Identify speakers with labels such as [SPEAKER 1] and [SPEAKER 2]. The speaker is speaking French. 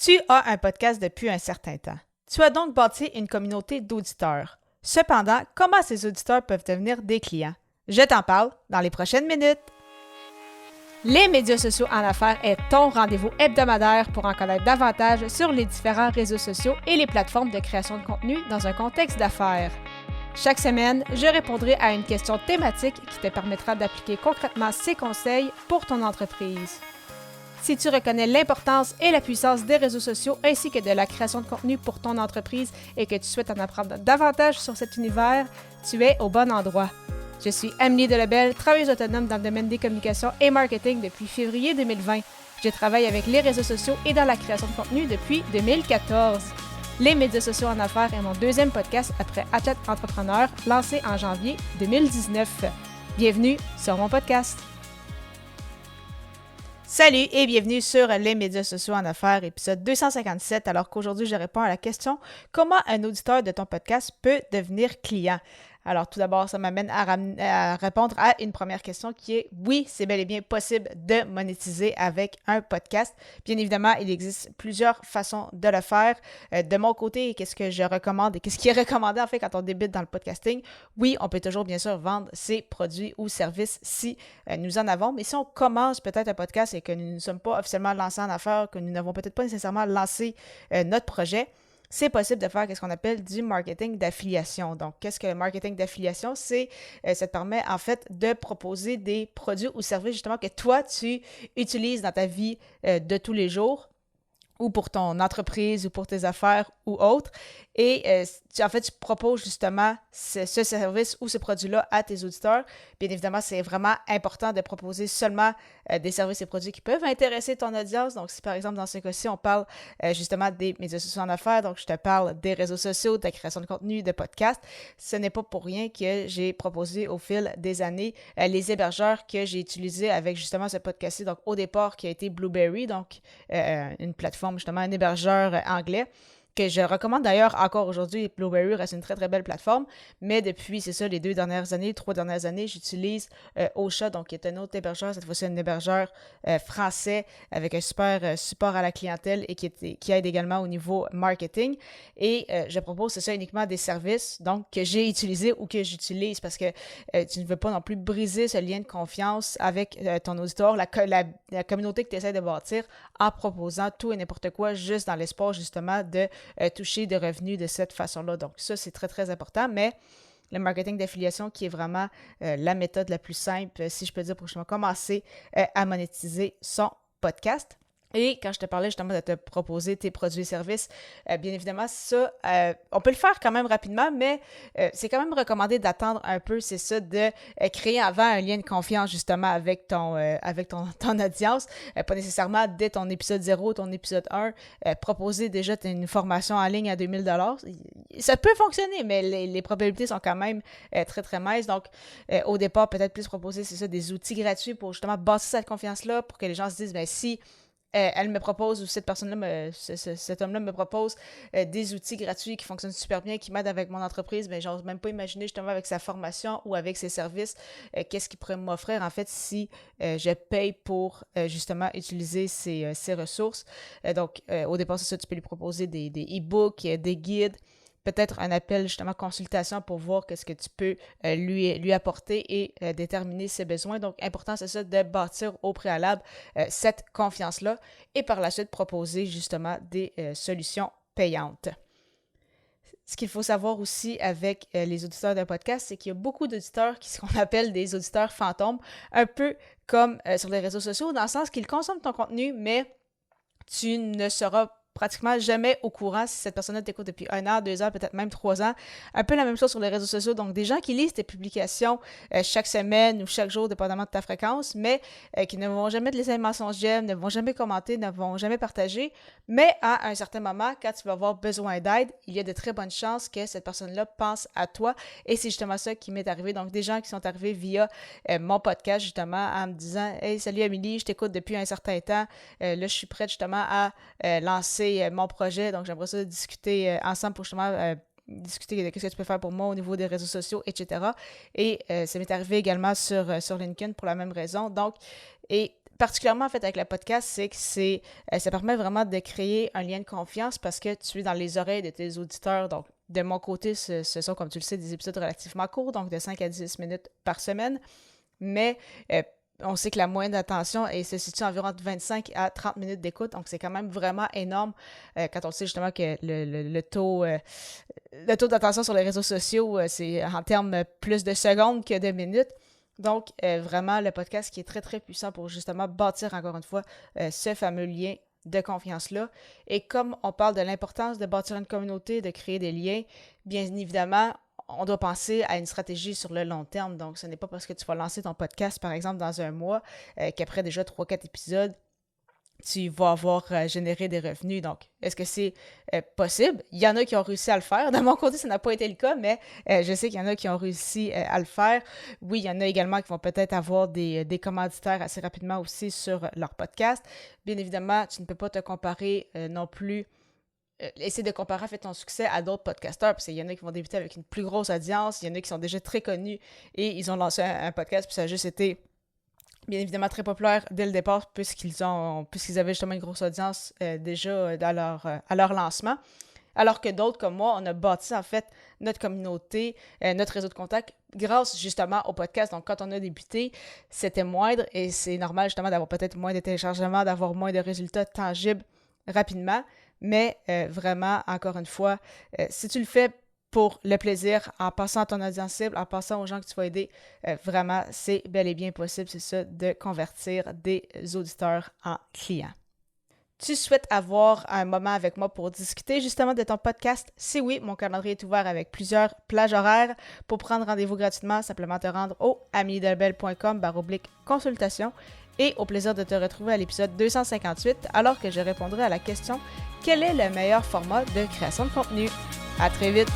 [SPEAKER 1] Tu as un podcast depuis un certain temps. Tu as donc bâti une communauté d'auditeurs. Cependant, comment ces auditeurs peuvent devenir des clients? Je t'en parle dans les prochaines minutes. Les médias sociaux en affaires est ton rendez-vous hebdomadaire pour en connaître davantage sur les différents réseaux sociaux et les plateformes de création de contenu dans un contexte d'affaires. Chaque semaine, je répondrai à une question thématique qui te permettra d'appliquer concrètement ces conseils pour ton entreprise. Si tu reconnais l'importance et la puissance des réseaux sociaux ainsi que de la création de contenu pour ton entreprise et que tu souhaites en apprendre davantage sur cet univers, tu es au bon endroit. Je suis Amélie Delebel, travailleuse autonome dans le domaine des communications et marketing depuis février 2020. Je travaille avec les réseaux sociaux et dans la création de contenu depuis 2014. Les médias sociaux en affaires est mon deuxième podcast après Athlète Entrepreneur, lancé en janvier 2019. Bienvenue sur mon podcast. Salut et bienvenue sur les médias sociaux en affaires, épisode 257, alors qu'aujourd'hui je réponds à la question « Comment un auditeur de ton podcast peut devenir client? » Alors tout d'abord, ça m'amène à répondre à une première question qui est « Oui, c'est bel et bien possible de monétiser avec un podcast. » Bien évidemment, il existe plusieurs façons de le faire. De mon côté, qu'est-ce que je recommande et qu'est-ce qui est recommandé en fait quand on débute dans le podcasting? Oui, on peut toujours bien sûr vendre ses produits ou services si nous en avons, mais si on commence peut-être un podcast et que nous ne sommes pas officiellement lancés en affaires, que nous n'avons peut-être pas nécessairement lancé notre projet, c'est possible de faire ce qu'on appelle du marketing d'affiliation. Donc, qu'est-ce que le marketing d'affiliation? Ça te permet en fait de proposer des produits ou services justement que toi, tu utilises dans ta vie de tous les jours ou pour ton entreprise ou pour tes affaires ou autres. Et tu proposes justement ce service ou ce produit-là à tes auditeurs. Bien évidemment, c'est vraiment important de proposer seulement des services et produits qui peuvent intéresser ton audience. Donc, si par exemple, dans ce cas-ci, on parle justement des médias sociaux en affaires, donc je te parle des réseaux sociaux, de la création de contenu, de podcasts, ce n'est pas pour rien que j'ai proposé au fil des années les hébergeurs que j'ai utilisés avec justement ce podcast-ci. Donc, au départ, qui a été Blubrry, donc une plateforme, justement, un hébergeur anglais, que je recommande d'ailleurs encore aujourd'hui. Blubrry reste une très, très belle plateforme, mais depuis, c'est ça, les 3 dernières années, j'utilise Ocha, donc qui est un autre hébergeur, cette fois-ci un hébergeur français avec un super support à la clientèle et qui aide également au niveau marketing. Et je propose, c'est ça, uniquement des services donc que j'ai utilisés ou que j'utilise parce que tu ne veux pas non plus briser ce lien de confiance avec ton auditoire, la communauté que tu essaies de bâtir en proposant tout et n'importe quoi juste dans l'espoir justement de toucher des revenus de cette façon-là. Donc ça, c'est très, très important, mais le marketing d'affiliation qui est vraiment la méthode la plus simple, si je peux dire, pour justement commencer à monétiser son podcast. Et quand je te parlais justement de te proposer tes produits et services, bien évidemment, ça, on peut le faire quand même rapidement, mais c'est quand même recommandé d'attendre un peu, c'est ça, de créer avant un lien de confiance justement avec ton audience. Pas nécessairement dès ton épisode 0, ton épisode 1, proposer déjà une formation en ligne à 2000 $. Ça peut fonctionner, mais les probabilités sont quand même très, très minces. Donc, au départ, peut-être plus proposer, c'est ça, des outils gratuits pour justement bâtir cette confiance-là, pour que les gens se disent, bien, si elle me propose, ou cette personne-là, cet homme-là me propose des outils gratuits qui fonctionnent super bien, qui m'aident avec mon entreprise, mais j'ose même pas imaginer justement avec sa formation ou avec ses services, qu'est-ce qu'il pourrait m'offrir en fait si je paye pour justement utiliser ces ressources. Donc, au départ, c'est ça, tu peux lui proposer des e-books, des guides, peut-être un appel justement consultation pour voir qu'est-ce que tu peux lui apporter et déterminer ses besoins. Donc, important, c'est ça, de bâtir au préalable cette confiance-là et par la suite proposer justement des solutions payantes. Ce qu'il faut savoir aussi avec les auditeurs d'un podcast, c'est qu'il y a beaucoup d'auditeurs qui sont ce qu'on appelle des auditeurs fantômes, un peu comme sur les réseaux sociaux, dans le sens qu'ils consomment ton contenu, mais tu ne seras pratiquement jamais au courant si cette personne-là t'écoute depuis 1 an, 2 ans, peut-être même 3 ans. Un peu la même chose sur les réseaux sociaux. Donc, des gens qui lisent tes publications chaque semaine ou chaque jour, dépendamment de ta fréquence, mais qui ne vont jamais te laisser un mensonge j'aime, ne vont jamais commenter, ne vont jamais partager. Mais à un certain moment, quand tu vas avoir besoin d'aide, il y a de très bonnes chances que cette personne-là pense à toi. Et c'est justement ça qui m'est arrivé. Donc, des gens qui sont arrivés via mon podcast, justement, en me disant « Hey, salut Amélie, je t'écoute depuis un certain temps. Là, je suis prête justement à lancer mon projet, donc j'aimerais ça discuter ensemble pour justement discuter de ce que tu peux faire pour moi au niveau des réseaux sociaux, etc. Et ça m'est arrivé également sur LinkedIn pour la même raison. Donc, et particulièrement en fait avec le podcast, c'est que ça permet vraiment de créer un lien de confiance parce que tu es dans les oreilles de tes auditeurs. Donc, de mon côté, ce sont, comme tu le sais, des épisodes relativement courts, donc de 5 à 10 minutes par semaine. Mais on sait que la moyenne d'attention se situe environ de 25 à 30 minutes d'écoute. Donc, c'est quand même vraiment énorme quand on sait justement que le taux d'attention sur les réseaux sociaux, c'est en termes plus de secondes que de minutes. Donc, vraiment, le podcast qui est très, très puissant pour justement bâtir, encore une fois, ce fameux lien de confiance-là. Et comme on parle de l'importance de bâtir une communauté, de créer des liens, bien évidemment, on doit penser à une stratégie sur le long terme. Donc, ce n'est pas parce que tu vas lancer ton podcast, par exemple, dans un mois, qu'après déjà 3-4 épisodes, tu vas avoir généré des revenus. Donc, est-ce que c'est possible? Il y en a qui ont réussi à le faire. De mon côté, ça n'a pas été le cas, mais je sais qu'il y en a qui ont réussi à le faire. Oui, il y en a également qui vont peut-être avoir des commanditaires assez rapidement aussi sur leur podcast. Bien évidemment, tu ne peux pas te comparer non plus. Essayer de comparer en fait ton succès à d'autres podcasteurs, parce qu'il y en a qui vont débuter avec une plus grosse audience, il y en a qui sont déjà très connus et ils ont lancé un podcast, puis ça a juste été bien évidemment très populaire dès le départ puisqu'ils avaient justement une grosse audience déjà à leur lancement. Alors que d'autres comme moi, on a bâti en fait notre communauté, notre réseau de contacts grâce justement au podcast. Donc quand on a débuté, c'était moindre et c'est normal justement d'avoir peut-être moins de téléchargements, d'avoir moins de résultats tangibles rapidement. Mais vraiment, encore une fois, si tu le fais pour le plaisir, en passant à ton audience cible, en passant aux gens que tu vas aider, vraiment, c'est bel et bien possible, c'est ça, de convertir des auditeurs en clients. Tu souhaites avoir un moment avec moi pour discuter justement de ton podcast? Si oui, mon calendrier est ouvert avec plusieurs plages horaires. Pour prendre rendez-vous gratuitement, simplement te rendre au amiedelbel.com/consultation et au plaisir de te retrouver à l'épisode 258 alors que je répondrai à la question « Quel est le meilleur format de création de contenu? » À très vite!